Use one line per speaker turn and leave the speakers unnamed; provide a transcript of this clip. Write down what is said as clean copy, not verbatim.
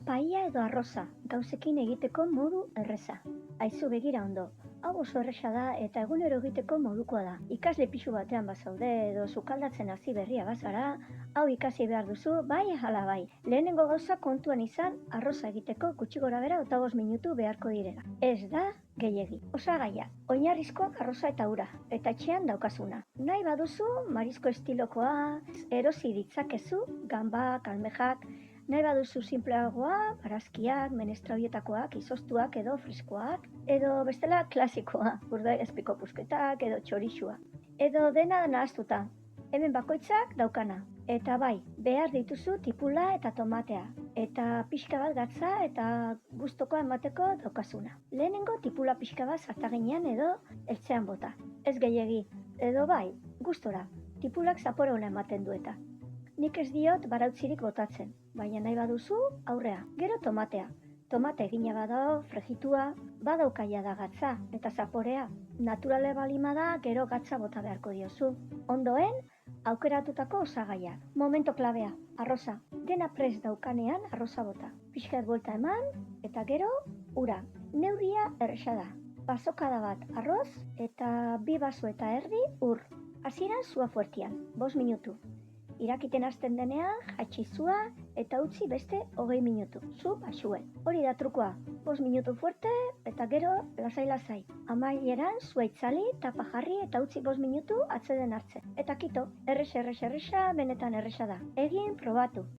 Paia edo arroza, gauzekin egiteko modu erreza. Aizu begira ondo, hau oso erresa da eta egunero egiteko modukoa da. Ikasle pixu batean bazaude edo sukaldatzen hasi berria bazara, hau ikasi behar duzu, bai ala bai. Lehenengo gauza kontuan izan arroza egiteko gutxi gorabehera 5 minutu beharko direla. Ez da gehiegi. Osagaia, oinarrizkoak arroza eta ura, eta etxean daukazuna. Nahi baduzu, marizko estilokoa, erosi ditzakezu, gambak, almejak, nahi baduzu simpleagoa, barazkiak, menestrauietakoak, izoztuak edo freskoak, edo bestela klasikoa, urdaiazpiko pusketak edo txorixua. Edo dena nahaztuta, hemen bakoitzak daukana. Eta bai, behar dituzu tipula eta tomatea, eta pixka bat gatza eta gustokoa emateko daukazuna. Lehenengo tipula pixka bat zartaginean edo eltzean bota. Ez gehiegi, edo bai, gustora, tipulak zapore ona ematen du eta. Nik ez diot barautzirik botatzen, baina nahi baduzu aurrea. Gero tomatea. Tomate egina badao, fregitua, badaukaia da gatza eta zaporea. Naturale balima da, gero gatza bota beharko diozu. Ondoen, aukeratutako osagaia. Momento klabea, arroza. Dena prest daukanean arroza bota. Pixkat buelta eman, eta gero, ura. Neuria erresa da. Bazokada bat arroz eta 2 baso eta erdi ur. Hasieran zua fuertian, 5 minutu. Irakiten hasten denean, jaitsi zua eta utzi beste 20 minutu. Zu baxuen. Hori da trukoa. 5 minutu fuerte eta gero lasai-lasai. Amaieran zua itzali, tapa jarri eta utzi 5 minutu atzeden hartzen. Eta kito, erresa, benetan erresa da. Egin probatu.